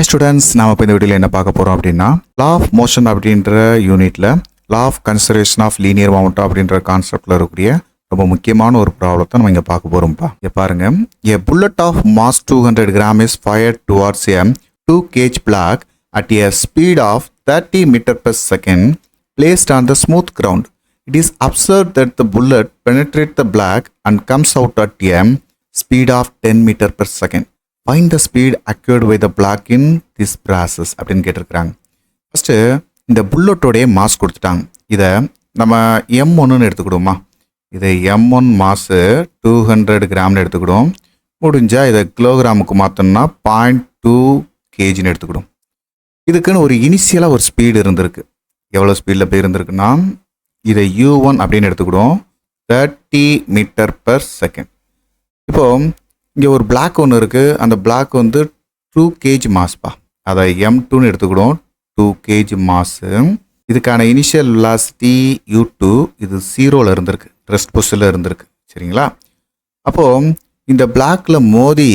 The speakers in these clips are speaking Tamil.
ஹாய் ஸ்டூடெண்ட்ஸ், நாம் இப்போ இந்த வீடியோவில் என்ன பார்க்க போகிறோம் அப்படின்னா லா ஆஃப் மோஷன் அப்படின்ற யூனிட்டில் law of conservation of linear momentum அப்படின்ற கான்செப்டில் இருக்கக்கூடிய ரொம்ப முக்கியமான ஒரு ப்ராப்ளத்தை நம்ம இங்கே பார்க்க போகிறோம்ப்பா. இங்கே பாருங்க, a bullet of mass 200 gram is fired towards a 2 kg block at a speed of 30 meter per second placed on the smooth ground. It is observed that the bullet penetrates the block and comes out at a speed of 10 meter per second. Find the speed acquired by the block in this process அப்படின்னு கேட்டிருக்கிறாங்க. ஃபஸ்ட்டு இந்த புல்லட்டோடைய மாஸ் கொடுத்துட்டாங்க. இதை நம்ம M1ன்னு எடுத்துக்கிடுவோமா? இதை M1 மாசு 200 கிராம்னு எடுத்துக்கிடுவோம். முடிஞ்சால் இதை கிலோகிராமுக்கு மாற்றோம்னா 0.2 kgன்னு எடுத்துக்கிடும். இதுக்குன்னு ஒரு இனிஷியலாக ஒரு ஸ்பீடு இருந்திருக்கு. எவ்வளோ ஸ்பீடில் போய் இருந்திருக்குன்னா இதை U1 அப்படின்னு எடுத்துக்கிடுவோம். 30 மீட்டர் per செகண்ட். இப்போது இங்கே ஒரு பிளாக் ஒன்று இருக்குது. அந்த பிளாக் வந்து 2 kg மாஸ்ப்பா. அதை M2ன்னு எடுத்துக்கிடும். 2 kg மாசு. இதுக்கான இனிஷியல் வெலாசிட்டி U2. இது 0ல் இருந்திருக்கு, ரெஸ்ட் பொசிஷனில் இருந்திருக்கு. சரிங்களா? அப்போது இந்த பிளாக்ல மோதி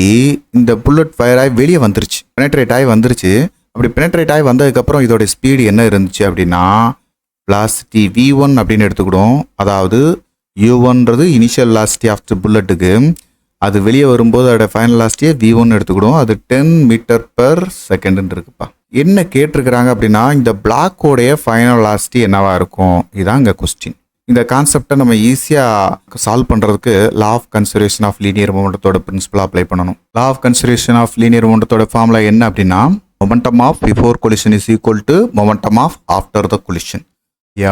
இந்த புல்லட் ஃபயர் ஆகி வெளியே வந்துருச்சு, பெனட்ரேட் ஆகி வந்துருச்சு. அப்படி பெனட்ரேட் ஆகி வந்ததுக்கப்புறம் இதோட ஸ்பீடு என்ன இருந்துச்சு அப்படின்னா வெலாசிட்டி V1 அப்படின்னு எடுத்துக்கிடும். அதாவது U1ன்றது இனிஷியல் வெலாசிட்டி ஆஃப் த புல்லட்டுக்கு. அது வெளியே வரும்போது அதோட ஃபைனல் வெலாசிட்டியை V1 எடுத்துக்கிடும். அது 10 மீட்டர் per செகண்ட்னு இருக்குப்பா. என்ன கேட்டிருக்கிறாங்க அப்படின்னா இந்த பிளாக்கோடைய ஃபைனல் வெலாசிட்டி என்னவா இருக்கும்? இதுதான் இங்கே கொஸ்டின். இந்த கான்செப்டை நம்ம ஈஸியாக சால்வ் பண்ணுறதுக்கு law of conservation of linear மொமெண்டத்தோட பிரின்சிபல் அப்ளை பண்ணணும். Law of conservation of linear மொமெண்டத்தோட ஃபார்முலா என்ன அப்படின்னா momentum of before collision is equal to momentum of after the collision.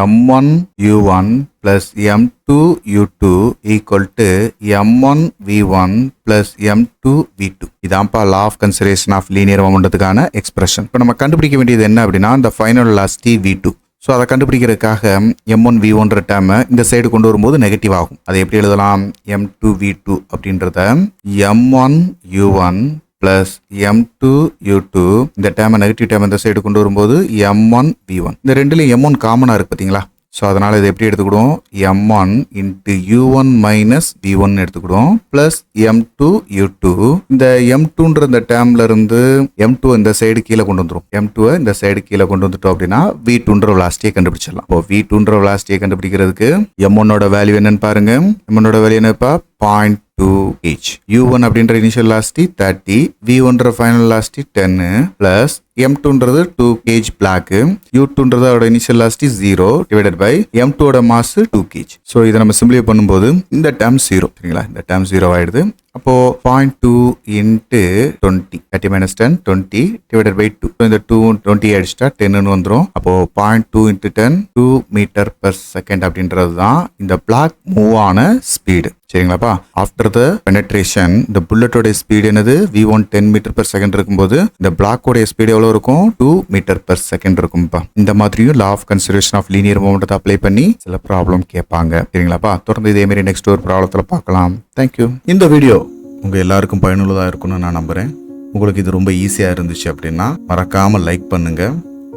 M1 U1 plus M2 U2 equal to M1 V1 plus M2 V2. இதான்ப்பா law of conservation of linear மொமெண்டத்துக்கான எக்ஸ்பிரஷன். இப்போ நம்ம கண்டுபிடிக்க வேண்டியது என்ன அப்படின்னா இந்த ஃபைனல் வெலாசிட்டி V2. ஸோ அதை கண்டுபிடிக்கிறதுக்காக M1 V1ன்ற டேர்மை இந்த சைடு கொண்டு வரும்போது நெகட்டிவ் ஆகும். அதை எப்படி எழுதலாம்? M2 V2 அப்படின்றத M1 U1 plus M2 U2 இந்த டேர்மை நெகட்டிவ் டேர்ம் இந்த சைடு கொண்டு வரும்போது M1 V1. இந்த ரெண்டுலையும் M1 காமனாக இருக்குது பார்த்தீங்களா? ஸோ அதனால் இதை எப்படி எடுத்துக்கிடுவோம்? M1 into U1 minus V1 எடுத்துக்கிடுவோம் ப்ளஸ் M2 U2. இந்த M2ன்ற இந்த டேர்ம்ல இருந்து M2 இந்த சைடு கீழே கொண்டு வந்துடும். M2 இந்த சைடு கீழே கொண்டு வந்துட்டோம் அப்படின்னா V2ன்ற வெலாசிட்டியை கண்டுபிடிச்சிடலாம். இப்போ V2ன்ற வெலாசிட்டியை கண்டுபிடிக்கிறதுக்கு M1ஓட வேல்யூ என்னன்னு பாருங்க. M1ஓட வேல்யூ என்னப்பா? 0.2 each. U1 அப்படின்ற இனிஷியல் வெலாசிட்டி 30, V1ன்ற ஃபைனல் வெலாசிட்டி 10 பிளஸ் M2ன்றது 2 kg பிளாக், U2ன்றது அதோட இனிஷியல் வெலாசிட்டி 0 டிவைடட் பை M2ஓட மாஸ் 2 kg. ஸோ இதை நம்ம சிம்பிளிஃபை பண்ணும்போது இந்த டேர்ம் 0. சரிங்களா? இந்த டேர்ம் 0 ஆயிடுது. அப்போ 0.2 இன்ட்டு 20 30 minus 10 20 டிவைடட் பை 2. இந்த 2 20 அடிச்சிட்டா 10ன்னு வந்துடும். அப்போ 0.2 இன்ட்டு 10 2 மீட்டர் per செகண்ட் அப்படின்றது தான் இந்த பிளாக் மூவ் ஆன ஸ்பீடு. சரிங்களாப்பா? ஆஃப்டர் த பெனட்ரேஷன் இந்த புல்லட்டோட ஸ்பீடு என்னது? V1 10 மீட்டர் per செகண்ட் இருக்கும்போது இந்த பிளாக்கோடைய ஸ்பீடு எவ்வளோ இருக்கும்? 2 மீட்டர் per செகண்ட் இருக்கும்பா. இந்த மாதிரியும் law of conservation of linear மொமெண்டத்தை அப்ளை பண்ணி சில ப்ராப்ளம் கேட்பாங்க. சரிங்களாப்பா? தொடர்ந்து இதே மாதிரி நெக்ஸ்ட் ஒரு ப்ராப்ளத்தில் பார்க்கலாம். தேங்க்யூ. இந்த வீடியோ உங்கள் எல்லாருக்கும் பயனுள்ளதாக இருக்கும்னு நான் நம்புகிறேன். உங்களுக்கு இது ரொம்ப ஈஸியாக இருந்துச்சு அப்படின்னா மறக்காமல் லைக் பண்ணுங்கள்.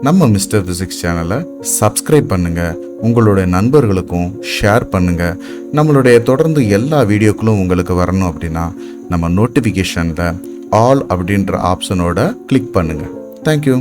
நம்ம மிஸ்டர் பிசிக்ஸ் சேனலை சப்ஸ்கிரைப் பண்ணுங்கள். உங்களுடைய நண்பர்களுக்கும் ஷேர் பண்ணுங்கள். நம்மளுடைய தொடர்ந்து எல்லா வீடியோக்களும் உங்களுக்கு வரணும் அப்படின்னா நம்ம நோட்டிஃபிகேஷனில் ஆல் அப்படின்ற ஆப்ஷனோட கிளிக் பண்ணுங்கள். தேங்க்யூ.